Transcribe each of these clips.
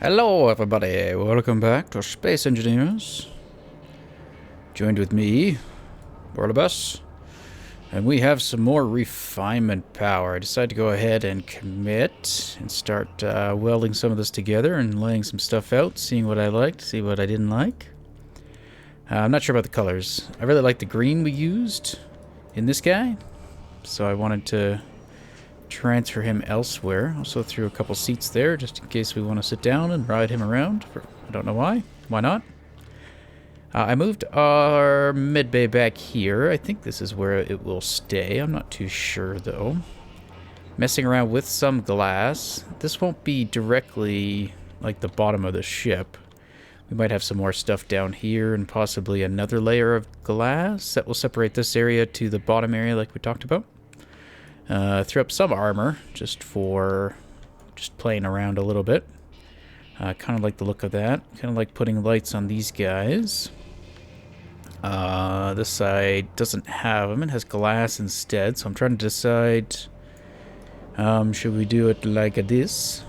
Hello everybody, welcome back to Space Engineers. Joined with me, Morilibus, and we have some more refinement power. I decided to go ahead and commit and start welding some of this together and laying some stuff out, seeing what I liked, see what I didn't like. I'm not sure about the colors. I really like the green we used in this guy, so I wanted to transfer him elsewhere. Also threw a couple seats there just in case we want to sit down and ride him around. I don't know why. Why not? I moved our mid bay back here. I think this is where it will stay. I'm not too sure though. Messing around with some glass. This won't be directly like the bottom of the ship. We might have some more stuff down here and possibly another layer of glass that will separate this area to the bottom area like we talked about. Threw up some armor just for playing around a little bit. Kind of like the look of that. Kind of like putting lights on these guys. This side doesn't have them. It has glass instead. So I'm trying to decide, should we do it like this?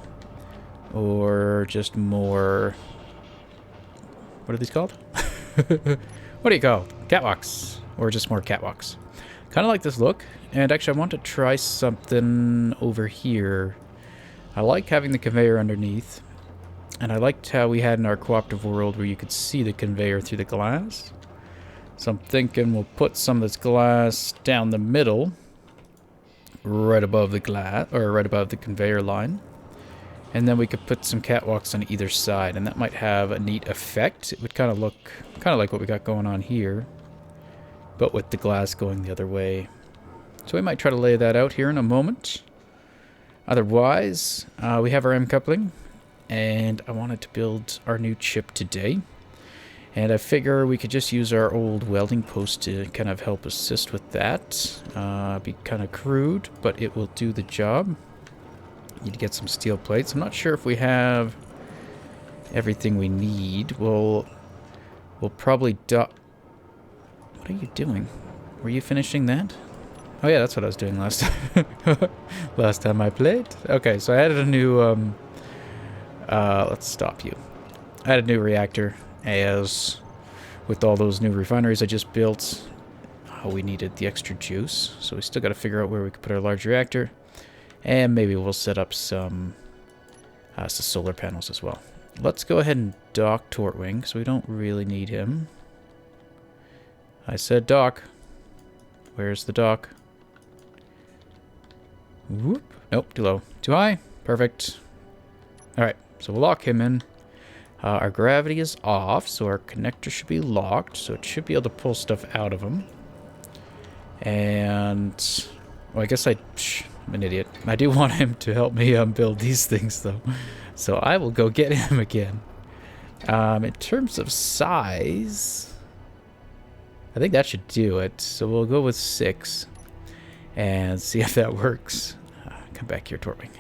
Or just more... What are these called? What do you call it? Catwalks. Or just more catwalks. Kind of like this look. And actually I want to try something over here. I like having the conveyor underneath. And I liked how we had in our cooperative world where you could see the conveyor through the glass. So I'm thinking we'll put some of this glass down the middle. Right above the glass, or right above the conveyor line. And then we could put some catwalks on either side. And that might have a neat effect. It would kind of look like what we got going on here. But with the glass going the other way. So we might try to lay that out here in a moment. Otherwise, we have our M coupling. And I wanted to build our new chip today. And I figure we could just use our old welding post to kind of help assist with that. Be kind of crude, but it will do the job. Need to get some steel plates. I'm not sure if we have everything we need. We'll probably What are you doing? Were you finishing that? Oh yeah, that's what I was doing last time. Last time I played. Okay, so I added a new let's stop you. I added a new reactor, as with all those new refineries I just built. We needed the extra juice, so we still got to figure out where we could put our large reactor, and maybe we'll set up some solar panels as well. Let's go ahead and dock Tortwing, because we don't really need him. I said dock. Where's the dock? Whoop. Nope, too low. Too high? Perfect. Alright, so we'll lock him in. Our gravity is off, so our connector should be locked, so it should be able to pull stuff out of him. And... well, I guess I'm an idiot. I do want him to help me build these things, though. So I will go get him again. In terms of size... I think that should do it. So we'll go with 6 and see if that works. Come back here, Tortwing.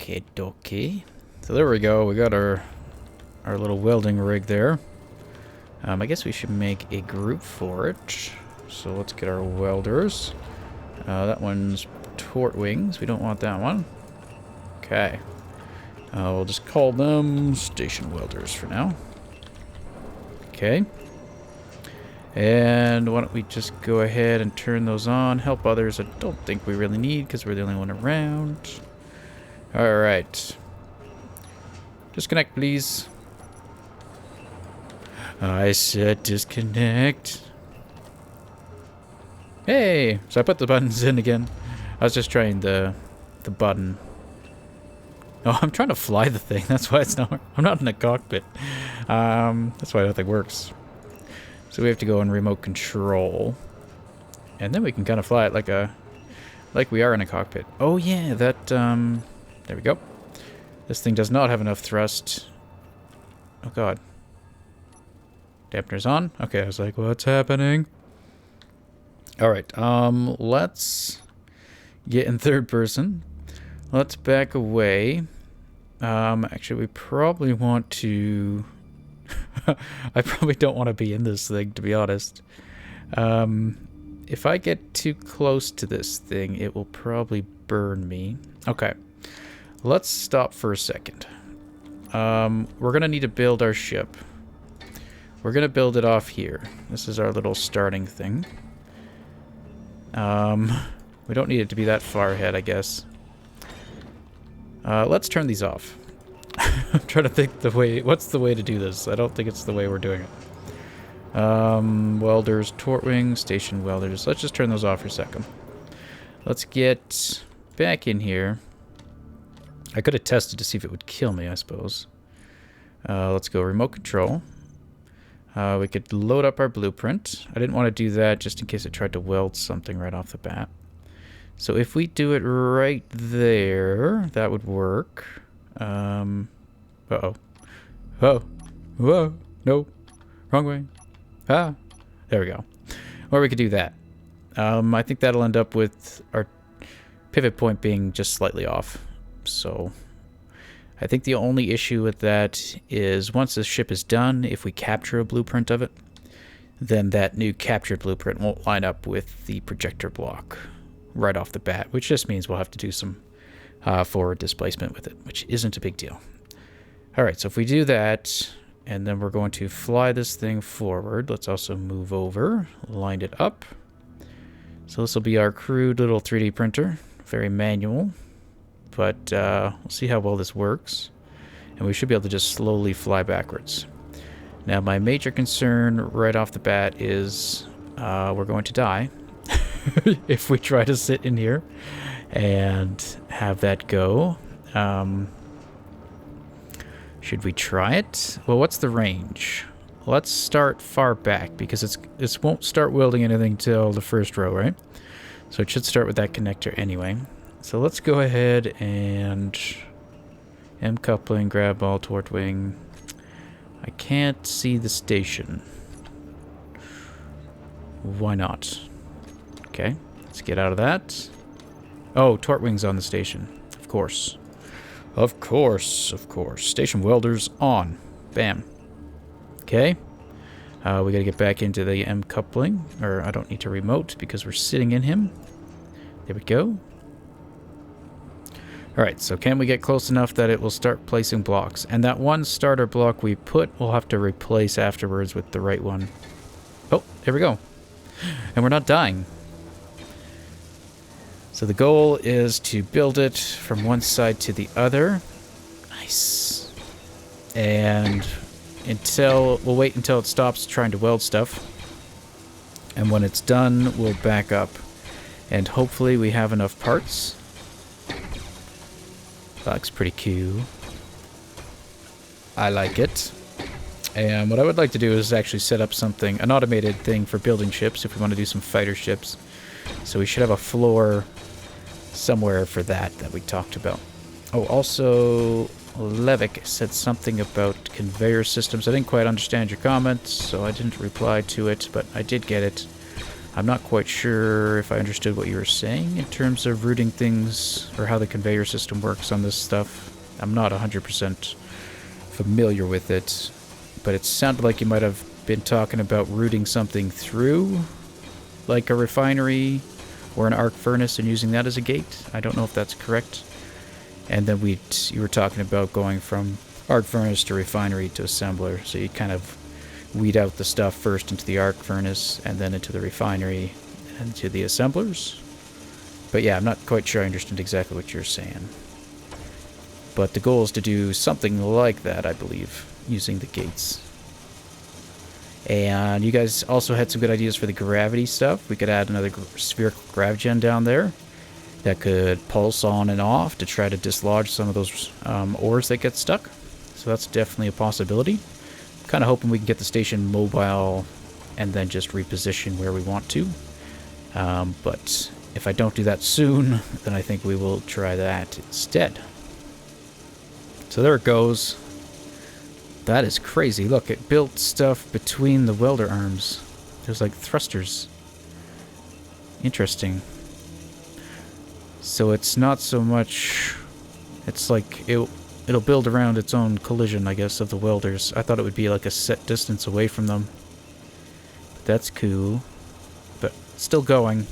Okay, dokie. So there we go. We got our little welding rig there. I guess we should make a group for it. So let's get our welders. That one's Tortwings. We don't want that one. Okay. We'll just call them station welders for now. Okay. And why don't we just go ahead and turn those on. Help others I don't think we really need because we're the only one around. Alright. Disconnect, please. I said disconnect. Hey! So I put the buttons in again. I was just trying the button. Oh, I'm trying to fly the thing. That's why it's not... I'm not in a cockpit. That's why nothing works. So we have to go in remote control. And then we can kind of fly it like we are in a cockpit. Oh yeah, that there we go. This thing does not have enough thrust. Oh god. Dampener's on. Okay, I was like, what's happening? Alright, let's get in third person. Let's back away. Actually we probably want to I probably don't want to be in this thing, to be honest. If I get too close to this thing, it will probably burn me. Okay. Let's stop for a second. We're going to need to build our ship. We're going to build it off here. This is our little starting thing. We don't need it to be that far ahead, I guess. Let's turn these off. I'm trying to think what's the way to do this? I don't think it's the way we're doing it. Welders, torque wing, station welders. Let's just turn those off for a second. Let's get back in here. I could have tested to see if it would kill me, I suppose. Let's go remote control. We could load up our blueprint. I didn't want to do that just in case it tried to weld something right off the bat. So if we do it right there, that would work. Uh-oh. Oh. Whoa. No. Wrong way. Ah. There we go. Or we could do that. I think that'll end up with our pivot point being just slightly off. So I think the only issue with that is once the ship is done, if we capture a blueprint of it, then that new captured blueprint won't line up with the projector block right off the bat, which just means we'll have to do some forward displacement with it, which isn't a big deal. Alright, so if we do that, and then we're going to fly this thing forward, let's also move over, line it up. So this will be our crude little 3D printer, very manual, but we'll see how well this works. And we should be able to just slowly fly backwards. Now my major concern right off the bat is we're going to die if we try to sit in here and have that go. Should we try it? Well, what's the range? Let's start far back because it won't start welding anything till the first row, right? So it should start with that connector anyway. So let's go ahead and M coupling, grab ball, torque wing. I can't see the station. Why not? Okay, let's get out of that. Oh, torque wing's on the station. Of course. Of course, of course. Station welders on. Bam. Okay. We gotta get back into the M coupling. Or I don't need to remote because we're sitting in him. There we go. Alright, so can we get close enough that it will start placing blocks? And that one starter block we put, we'll have to replace afterwards with the right one. Oh, there we go. And we're not dying. So the goal is to build it from one side to the other. Nice. And we'll wait until it stops trying to weld stuff. And when it's done, we'll back up. And hopefully we have enough parts. That looks pretty cool. I like it. And what I would like to do is actually set up an automated thing for building ships if we want to do some fighter ships. So we should have a floor somewhere for that we talked about. Oh, also, Levick said something about conveyor systems. I didn't quite understand your comment, so I didn't reply to it, but I did get it. I'm not quite sure if I understood what you were saying in terms of routing things or how the conveyor system works on this stuff. I'm not 100% familiar with it, but it sounded like you might have been talking about routing something through, like a refinery or an arc furnace, and using that as a gate. I don't know if that's correct. And then you were talking about going from arc furnace to refinery to assembler, so you kind of weed out the stuff first into the arc furnace and then into the refinery and to the assemblers. But yeah, I'm not quite sure I understand exactly what you're saying. But the goal is to do something like that, I believe, using the gates. And you guys also had some good ideas for the gravity stuff. We could add another spherical gravigen down there that could pulse on and off to try to dislodge some of those ores that get stuck. So that's definitely a possibility. Kind of hoping we can get the station mobile and then just reposition where we want to. But if I don't do that soon, then I think we will try that instead. So there it goes. That is crazy. Look, it built stuff between the welder arms. There's like thrusters. Interesting. So it's not so much... It's like it'll build around its own collision, I guess, of the welders. I thought it would be like a set distance away from them. But that's cool. But still going.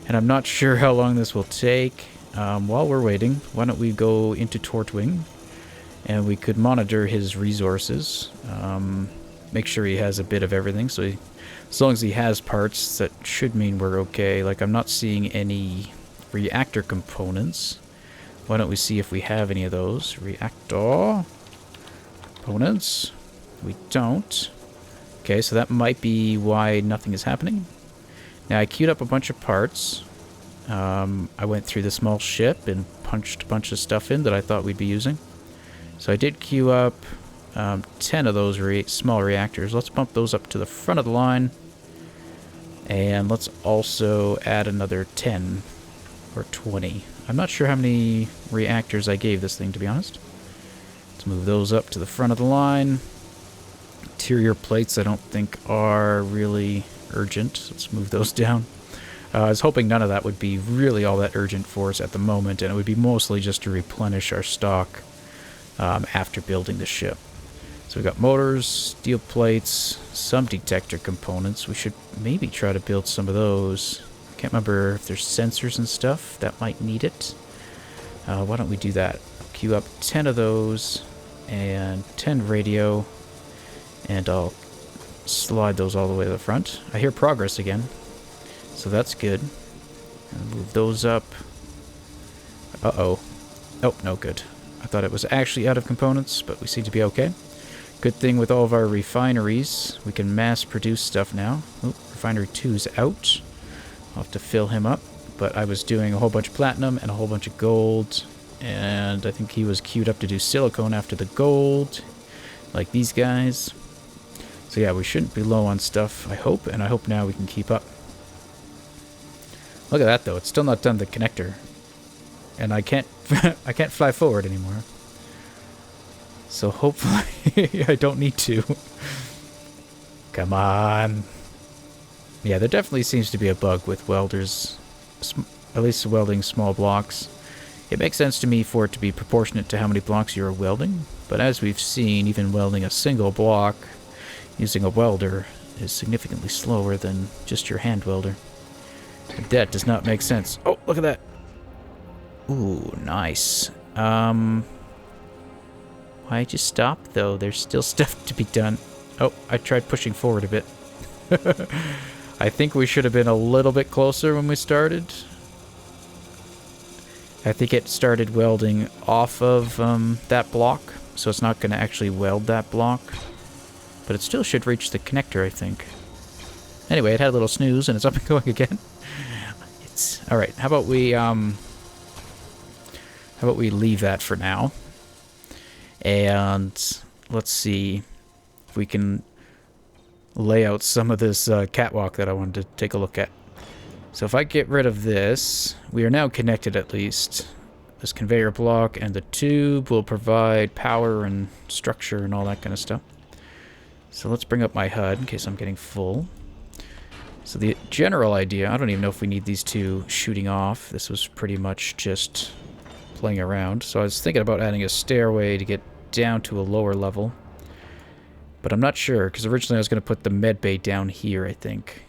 And I'm not sure how long this will take. While we're waiting, why don't we go into Tortwing? And we could monitor his resources. Make sure he has a bit of everything. So as long as he has parts, that should mean we're okay. Like, I'm not seeing any reactor components. Why don't we see if we have any of those? Reactor components. We don't. Okay, so that might be why nothing is happening. Now, I queued up a bunch of parts. I went through the small ship and punched a bunch of stuff in that I thought we'd be using. So I did queue up 10 of those small reactors. Let's bump those up to the front of the line. And let's also add another 10 or 20. I'm not sure how many reactors I gave this thing, to be honest. Let's move those up to the front of the line. Interior plates I don't think are really urgent. Let's move those down. I was hoping none of that would be really all that urgent for us at the moment, and it would be mostly just to replenish our stock after building the ship. So we've got motors, steel plates, some detector components. We should maybe try to build some of those. Can't remember if there's sensors and stuff that might need it. Why don't we do that? Queue up 10 of those and 10 radio, and I'll slide those all the way to the front. I hear progress again, so that's good. And move those up. Uh-oh. Oh, no good. I thought it was actually out of components, but we seem to be okay. Good thing with all of our refineries, we can mass produce stuff now. Oh, refinery 2's out. I'll have to fill him up. But I was doing a whole bunch of platinum and a whole bunch of gold. And I think he was queued up to do silicone after the gold. Like these guys. So yeah, we shouldn't be low on stuff, I hope. And I hope now we can keep up. Look at that, though. It's still not done the connector. And I can't I can't fly forward anymore. So hopefully I don't need to. Come on. Yeah, there definitely seems to be a bug with welders, at least welding small blocks. It makes sense to me for it to be proportionate to how many blocks you're welding, but as we've seen, even welding a single block using a welder is significantly slower than just your hand welder. That does not make sense. Oh, look at that. Ooh, nice. Why'd you stop, though? There's still stuff to be done. Oh, I tried pushing forward a bit. I think we should have been a little bit closer when we started. I think it started welding off of that block, so it's not going to actually weld that block. But it still should reach the connector, I think. Anyway, it had a little snooze, and it's up and going again. All right, how about we leave that for now? And let's see if we can lay out some of this catwalk that I wanted to take a look at. So if I get rid of this, we are now connected at least. This conveyor block and the tube will provide power and structure and all that kind of stuff. So let's bring up my HUD in case I'm getting full. So the general idea, I don't even know if we need these two shooting off. This was pretty much just playing around. So I was thinking about adding a stairway to get down to a lower level. But I'm not sure, because originally I was going to put the med bay down here, I think.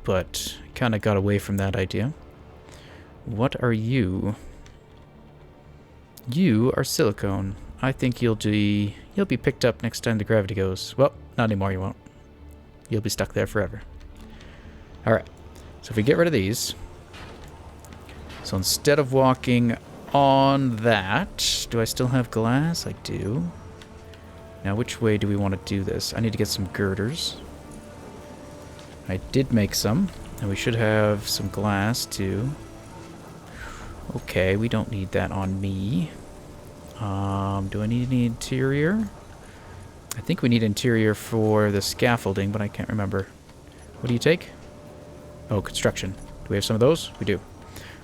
But kind of got away from that idea. What are you? You are silicone. I think you'll be picked up next time the gravity goes. Well, not anymore, you won't. You'll be stuck there forever. Alright, so if we get rid of these... So instead of walking on that... Do I still have glass? I do. Now, which way do we want to do this? I need to get some girders. I did make some. And we should have some glass, too. Okay, we don't need that on me. Do I need any interior? I think we need interior for the scaffolding, but I can't remember. What do you take? Oh, construction. Do we have some of those? We do.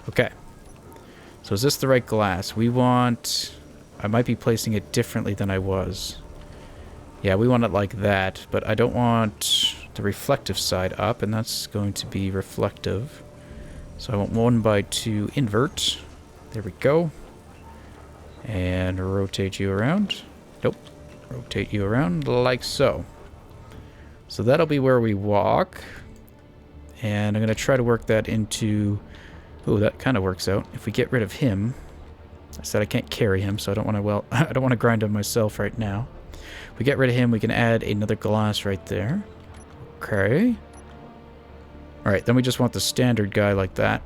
Okay. So is this the right glass? We want... I might be placing it differently than I was. Yeah, we want it like that, but I don't want the reflective side up, and that's going to be reflective. So I want 1x2 invert. There we go. And rotate you around. Nope. Rotate you around like so. So that'll be where we walk. And I'm going to try to work that into... Oh, that kind of works out. If we get rid of him... I said I can't carry him, so I don't want to... Well, I don't want to grind him myself right now. If we get rid of him, we can add another glass right there. Okay. Alright, then we just want the standard guy like that.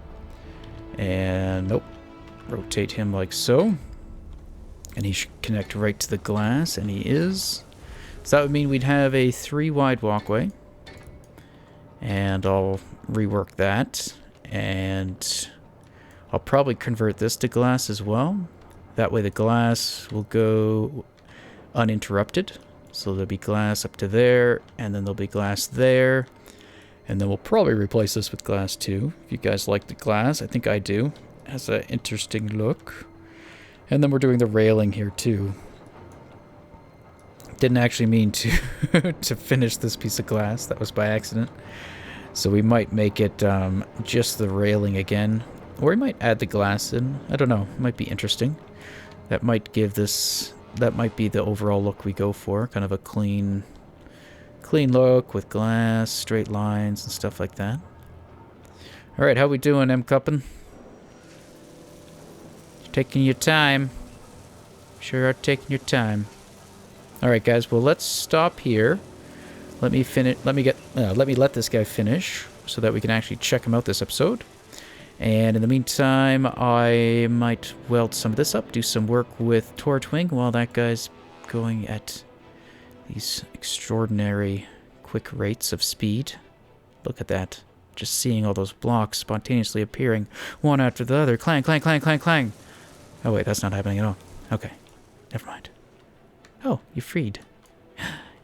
And nope. Rotate him like so. And he should connect right to the glass, and he is. So that would mean we'd have a 3-wide walkway. And I'll rework that. And I'll probably convert this to glass as well. That way the glass will go uninterrupted. So there'll be glass up to there, and then there'll be glass there. And then we'll probably replace this with glass too. If you guys like the glass, I think I do. It has an interesting look. And then we're doing the railing here too. Didn't actually mean to to finish this piece of glass. That was by accident. So we might make it just the railing again. Or we might add the glass in. I don't know. It might be interesting. That might give this... That might be the overall look we go for. Kind of a clean look with glass, straight lines, and stuff like that. Alright, how we doing, M-Cuppin'? Taking your time. Sure are taking your time. Alright, guys. Well, let's stop here. Let me finish. Let me let this guy finish so that we can actually check him out this episode. And in the meantime, I might weld some of this up, do some work with Torch Wing while that guy's going at these extraordinary quick rates of speed. Look at that. Just seeing all those blocks spontaneously appearing one after the other. Clang, clang, clang, clang, clang. Oh, wait, that's not happening at all. Okay, never mind. Oh, you're freed.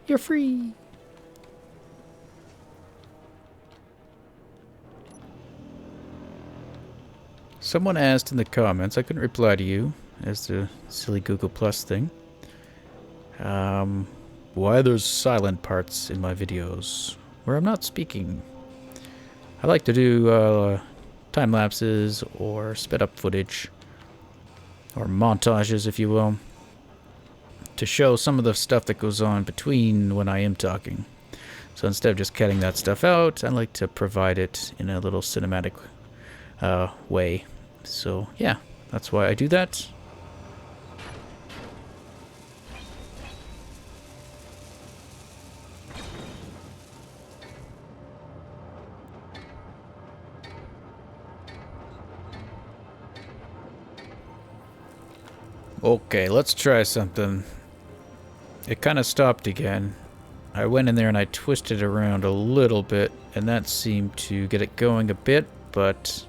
You're free. Someone asked in the comments, I couldn't reply to you, as the silly Google Plus thing, why there's silent parts in my videos where I'm not speaking. I like to do time lapses or sped up footage, or montages if you will, to show some of the stuff that goes on between when I am talking. So instead of just cutting that stuff out, I like to provide it in a little cinematic way. So yeah, that's why I do that. Okay, let's try something. It kind of stopped again. I went in there and I twisted it around a little bit, and that seemed to get it going a bit, but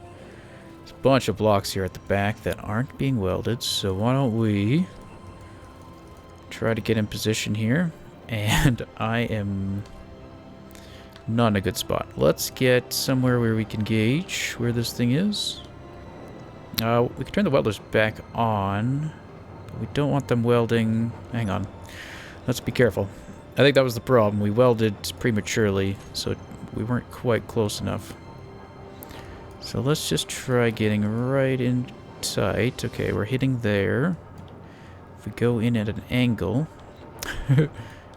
there's a bunch of blocks here at the back that aren't being welded, so why don't we try to get in position here? And I am not in a good spot. Let's get somewhere where we can gauge where this thing is. We can turn the welders back on. We don't want them welding... Hang on. Let's be careful. I think that was the problem. We welded prematurely, so we weren't quite close enough. So let's just try getting right in tight. Okay, we're hitting there. If we go in at an angle...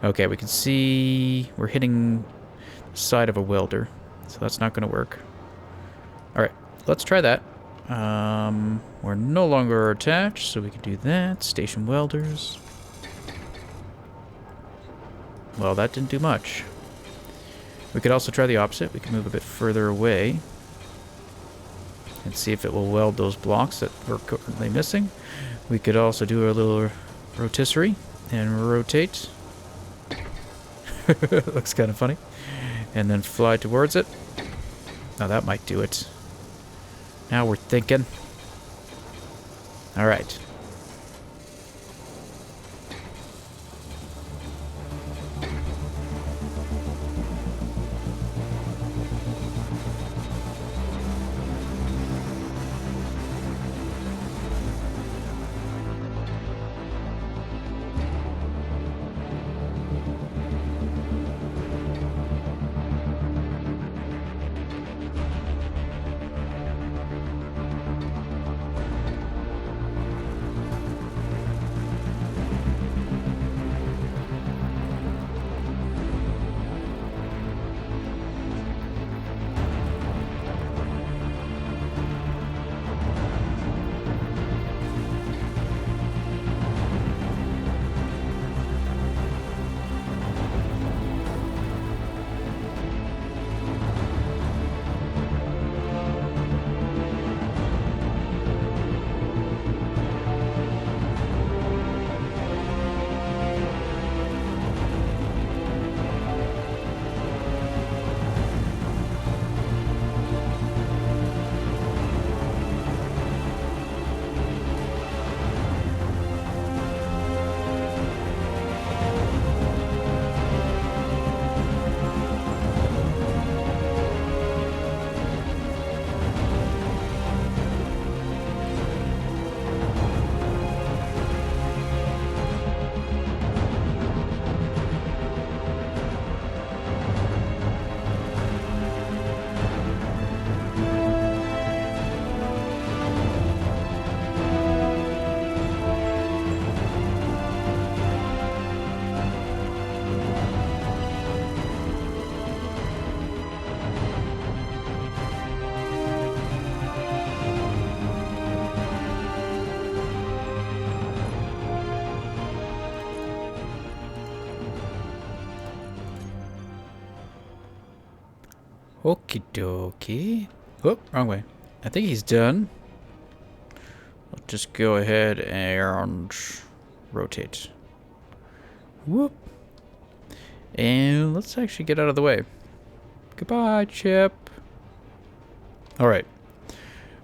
Okay, we can see we're hitting the side of a welder, so that's not going to work. Alright, let's try that. We're no longer attached, so we can do that. Station welders. Well, that didn't do much. We could also try the opposite. We can move a bit further away and see if it will weld those blocks that we're currently missing. We could also do a little rotisserie and rotate. Looks kind of funny. And then fly towards it. Now that might do it. Now we're thinking. Alright. Okie dokie. Whoop, wrong way. I think he's done. Let's just go ahead and rotate. Whoop. And let's actually get out of the way. Goodbye, Chip. Alright.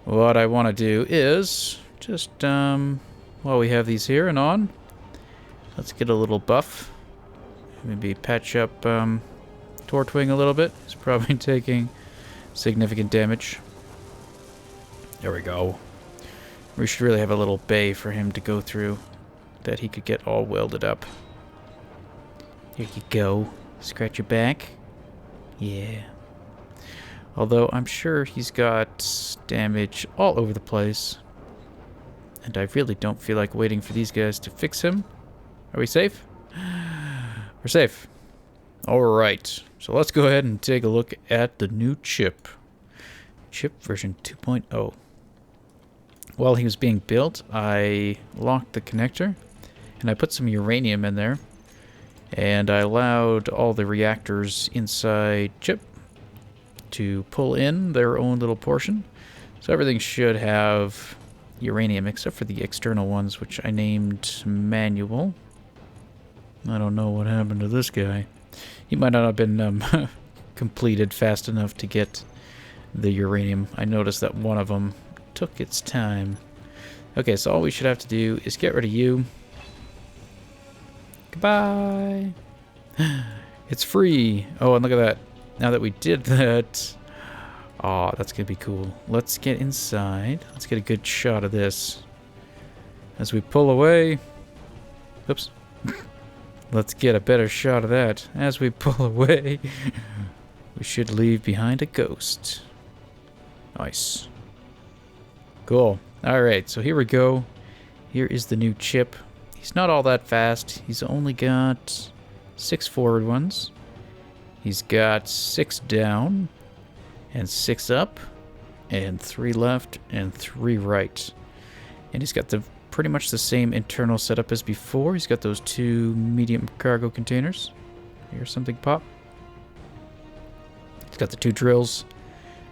What I want to do is just, while we have these here and on, let's get a little buff. Maybe patch up, Tortwing a little bit. He's probably taking significant damage. There we go. We should really have a little bay for him to go through that he could get all welded up. There you go. Scratch your back. Yeah. Although I'm sure he's got damage all over the place. And I really don't feel like waiting for these guys to fix him. Are we safe? We're safe. Alright. So let's go ahead and take a look at the new chip. Chip version 2.0. While he was being built, I locked the connector and I put some uranium in there. And I allowed all the reactors inside chip to pull in their own little portion. So everything should have uranium except for the external ones, which I named manual. I don't know what happened to this guy. He might not have been completed fast enough to get the uranium. I noticed that one of them took its time. Okay, so all we should have to do is get rid of you. Goodbye. It's free. Oh, and look at that. Now that we did that. Oh, that's going to be cool. Let's get inside. Let's get a good shot of this. As we pull away. Oops. Let's get a better shot of that. As we pull away, we should leave behind a ghost. Nice. Cool. Alright, so here we go. Here is the new chip. He's not all that fast. He's only got 6 forward ones. He's got 6 down, and 6 up, and 3 left, and 3 right. And he's got the pretty much the same internal setup as before. He's got those 2 medium cargo containers. Hear something pop. It's got the 2 drills.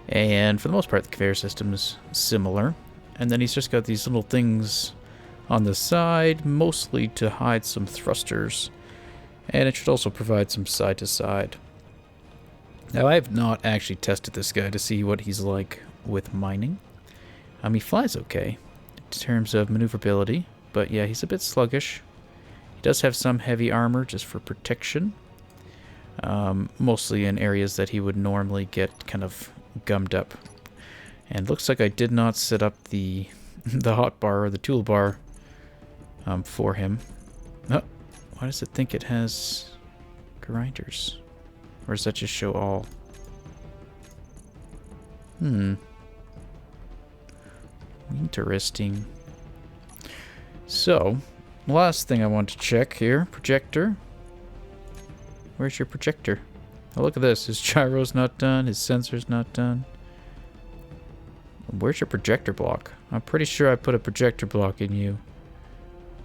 And for the most part, the conveyor system is similar. And then he's just got these little things on the side, mostly to hide some thrusters. And it should also provide some side-to-side. Now, I have not actually tested this guy to see what he's like with mining. He flies okay in terms of maneuverability, but yeah, he's a bit sluggish. He does have some heavy armor just for protection, mostly in areas that he would normally get kind of gummed up. And looks like I did not set up the hotbar or the toolbar for him. Oh, why does it think it has grinders? Or does that just show all? Interesting. So, last thing I want to check here. Projector. Where's your projector? Oh, look at this. His gyro's not done. His sensor's not done. Where's your projector block? I'm pretty sure I put a projector block in you.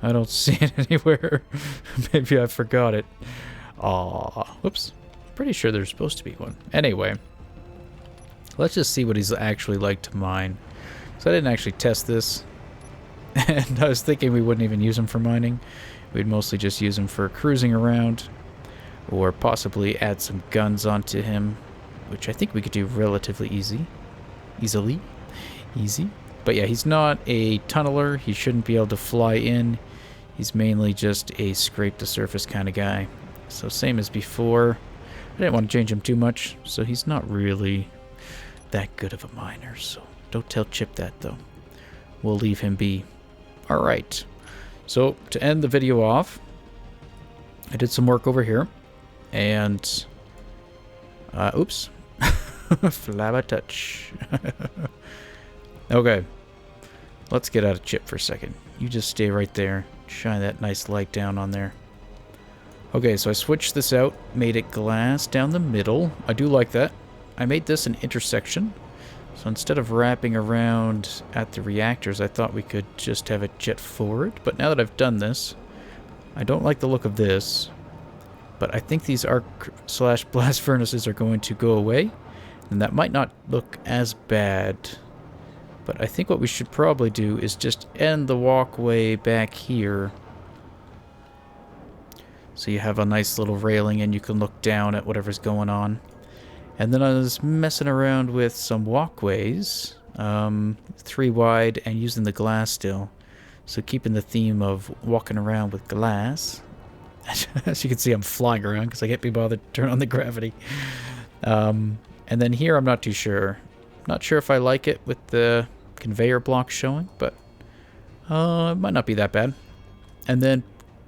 I don't see it anywhere. Maybe I forgot it. Aw. Whoops. Pretty sure there's supposed to be one. Anyway, let's just see what he's actually like to mine. So I didn't actually test this, and I was thinking we wouldn't even use him for mining. We'd mostly just use him for cruising around, or possibly add some guns onto him, which I think we could do relatively easy. But yeah, he's not a tunneler. He shouldn't be able to fly in. He's mainly just a scrape the surface kind of guy. So same as before. I didn't want to change him too much, so he's not really that good of a miner, so don't tell Chip that, though. We'll leave him be. Alright, so to end the video off, I did some work over here, and, oops, flabba touch. Okay, let's get out of Chip for a second. You just stay right there, shine that nice light down on there. Okay, so I switched this out, made it glass down the middle. I do like that. I made this an intersection. So instead of wrapping around at the reactors, I thought we could just have it jet forward. But now that I've done this, I don't like the look of this. But I think these arc/blast furnaces are going to go away. And that might not look as bad. But I think what we should probably do is just end the walkway back here. So you have a nice little railing and you can look down at whatever's going on. And then I was messing around with some walkways, 3 wide and using the glass still. So keeping the theme of walking around with glass. As you can see, I'm flying around because I can't be bothered to turn on the gravity. And then here I'm not too sure. Not sure if I like it with the conveyor block showing, but it might not be that bad. And then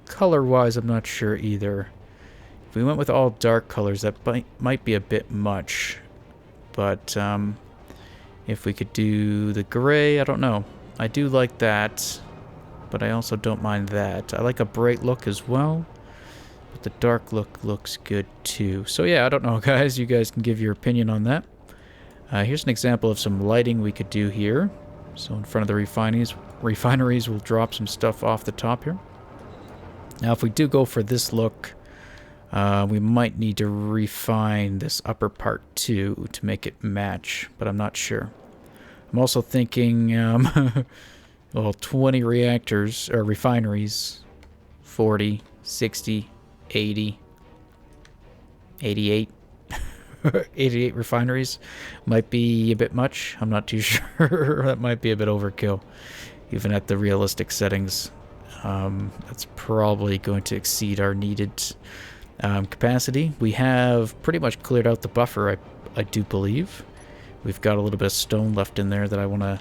color-wise, I'm not sure either. If we went with all dark colors, that might be a bit much. But if we could do the gray, I don't know. I do like that, but I also don't mind that. I like a bright look as well, but the dark look looks good too. So yeah, I don't know, guys. You guys can give your opinion on that. Here's an example of some lighting we could do here. So in front of the refineries, we'll drop some stuff off the top here. Now, if we do go for this look, we might need to refine this upper part too to make it match, but I'm not sure. I'm also thinking, well, 20 reactors, or refineries, 40, 60, 80, 88, 88 refineries might be a bit much. I'm not too sure. That might be a bit overkill, even at the realistic settings. That's probably going to exceed our needed capacity. We have pretty much cleared out the buffer, I do believe. We've got a little bit of stone left in there that I want to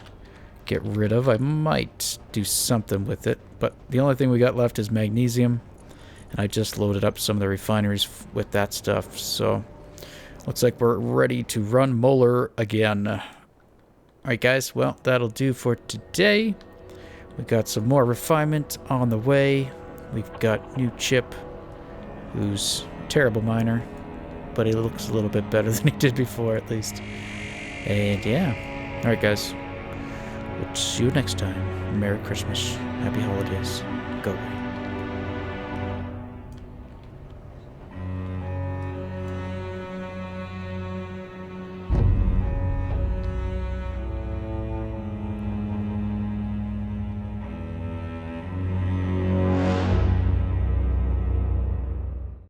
get rid of. I might do something with it, but the only thing we got left is magnesium, and I just loaded up some of the refineries with that stuff, so looks like we're ready to run Molar again. Alright guys, well, that'll do for today. We got some more refinement on the way. We've got new Chip, who's a terrible miner, but he looks a little bit better than he did before, at least. And yeah. Alright guys, we'll see you next time. Merry Christmas. Happy holidays. Go away.